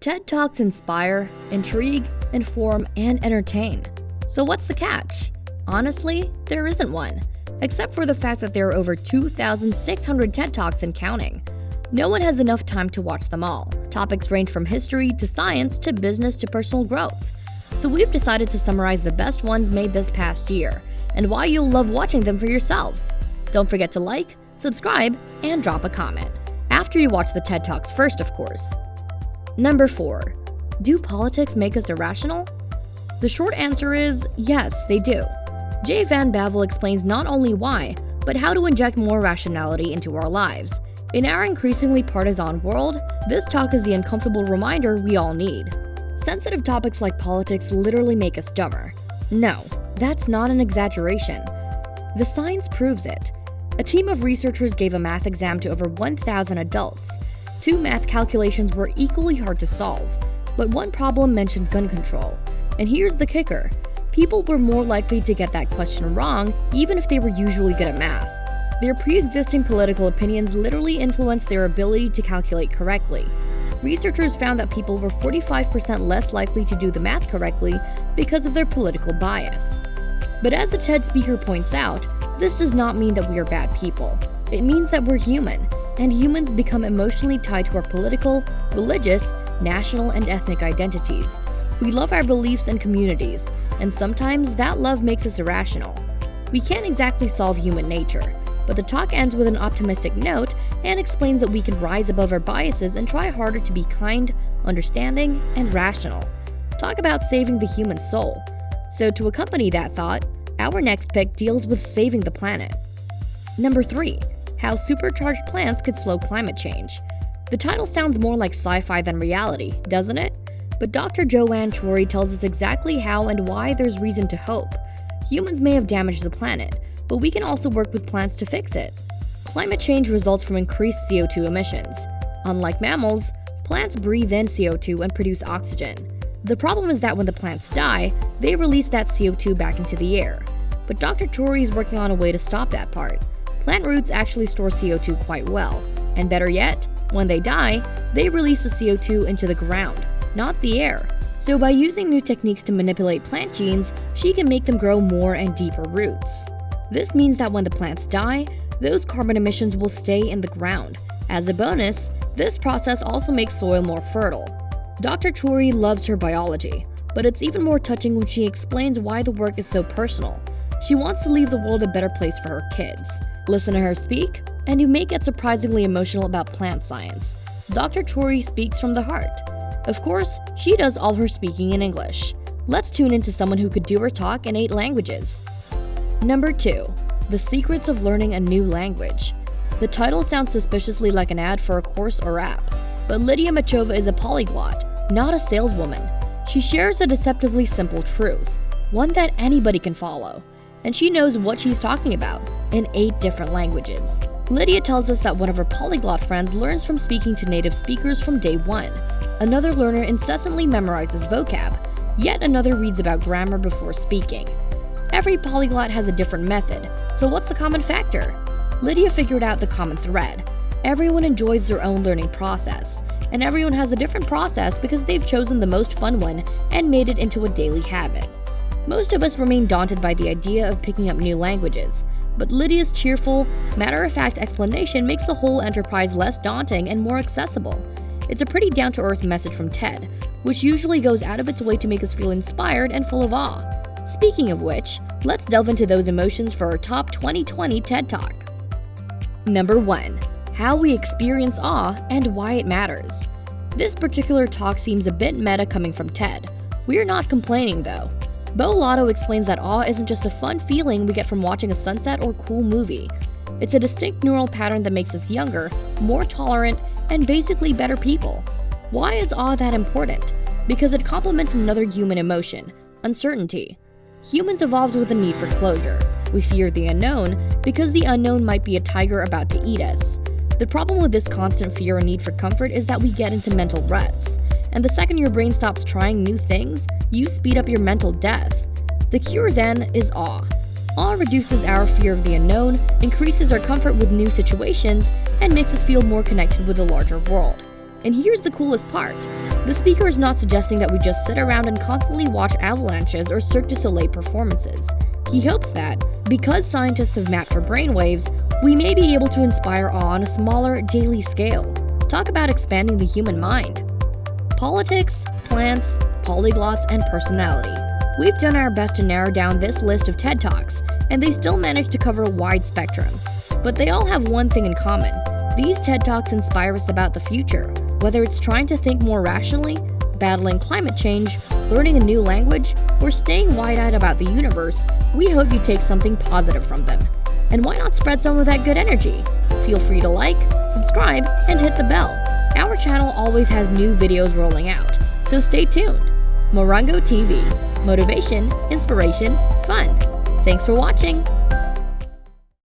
TED Talks inspire, intrigue, inform, and entertain. So what's the catch? Honestly, there isn't one, except for the fact that there are over 2,600 TED Talks and counting. No one has enough time to watch them all. Topics range from history to science to business to personal growth. So we've decided to summarize the best ones made this past year, and why you'll love watching them for yourselves. Don't forget to like, subscribe, and drop a comment. After you watch the TED Talks first, of course. Number 4. Do politics make us irrational? The short answer is yes, they do. Jay Van Bavel explains not only why, but how to inject more rationality into our lives. In our increasingly partisan world, this talk is the uncomfortable reminder we all need. Sensitive topics like politics literally make us dumber. No, that's not an exaggeration. The science proves it. A team of researchers gave a math exam to over 1,000 adults. 2 math calculations were equally hard to solve, but one problem mentioned gun control. And here's the kicker. People were more likely to get that question wrong even if they were usually good at math. Their pre-existing political opinions literally influenced their ability to calculate correctly. Researchers found that people were 45% less likely to do the math correctly because of their political bias. But as the TED speaker points out, this does not mean that we are bad people. It means that we're human, and humans become emotionally tied to our political, religious, national, and ethnic identities. We love our beliefs and communities, and sometimes that love makes us irrational. We can't exactly solve human nature, but the talk ends with an optimistic note and explains that we can rise above our biases and try harder to be kind, understanding, and rational. Talk about saving the human soul. So to accompany that thought, our next pick deals with saving the planet. Number 3. How supercharged plants could slow climate change. The title sounds more like sci-fi than reality, doesn't it? But Dr. Joanne Trory tells us exactly how and why there's reason to hope. Humans may have damaged the planet, but we can also work with plants to fix it. Climate change results from increased CO2 emissions. Unlike mammals, plants breathe in CO2 and produce oxygen. The problem is that when the plants die, they release that CO2 back into the air. But Dr. Trory is working on a way to stop that part. Plant roots actually store CO2 quite well, and better yet, when they die, they release the CO2 into the ground, not the air. So by using new techniques to manipulate plant genes, she can make them grow more and deeper roots. This means that when the plants die, those carbon emissions will stay in the ground. As a bonus, this process also makes soil more fertile. Dr. Trory loves her biology, but it's even more touching when she explains why the work is so personal. She wants to leave the world a better place for her kids. Listen to her speak, and you may get surprisingly emotional about plant science. Dr. Trory speaks from the heart. Of course, she does all her speaking in English. Let's tune into someone who could do her talk in 8 languages. Number 2. The Secrets of Learning a New Language. The title sounds suspiciously like an ad for a course or app, but Lydia Machova is a polyglot, not a saleswoman. She shares a deceptively simple truth, one that anybody can follow, and she knows what she's talking about in 8 different languages. Lydia tells us that one of her polyglot friends learns from speaking to native speakers from day 1. Another learner incessantly memorizes vocab, yet another reads about grammar before speaking. Every polyglot has a different method, so what's the common factor? Lydia figured out the common thread. Everyone enjoys their own learning process, and everyone has a different process because they've chosen the most fun one and made it into a daily habit. Most of us remain daunted by the idea of picking up new languages, but Lydia's cheerful, matter-of-fact explanation makes the whole enterprise less daunting and more accessible. It's a pretty down-to-earth message from TED, which usually goes out of its way to make us feel inspired and full of awe. Speaking of which, let's delve into those emotions for our top 2020 TED Talk. Number 1. How we experience awe and why it matters. This particular talk seems a bit meta coming from TED. We're not complaining though. Bo Lotto explains that awe isn't just a fun feeling we get from watching a sunset or cool movie. It's a distinct neural pattern that makes us younger, more tolerant, and basically better people. Why is awe that important? Because it complements another human emotion, uncertainty. Humans evolved with a need for closure. We fear the unknown because the unknown might be a tiger about to eat us. The problem with this constant fear and need for comfort is that we get into mental ruts. And the second your brain stops trying new things, you speed up your mental death. The cure then is awe. Awe reduces our fear of the unknown, increases our comfort with new situations, and makes us feel more connected with the larger world. And here's the coolest part. The speaker is not suggesting that we just sit around and constantly watch avalanches or Cirque du Soleil performances. He hopes that, because scientists have mapped our brainwaves, we may be able to inspire awe on a smaller, daily scale. Talk about expanding the human mind. Politics, plants, polyglots, and personality. We've done our best to narrow down this list of TED Talks, and they still manage to cover a wide spectrum. But they all have one thing in common. These TED Talks inspire us about the future, whether it's trying to think more rationally, battling climate change, learning a new language, or staying wide-eyed about the universe. We hope you take something positive from them. And why not spread some of that good energy? Feel free to like, subscribe, and hit the bell. Our channel always has new videos rolling out, so stay tuned. Morrongo TV. Motivation, inspiration, fun. Thanks for watching.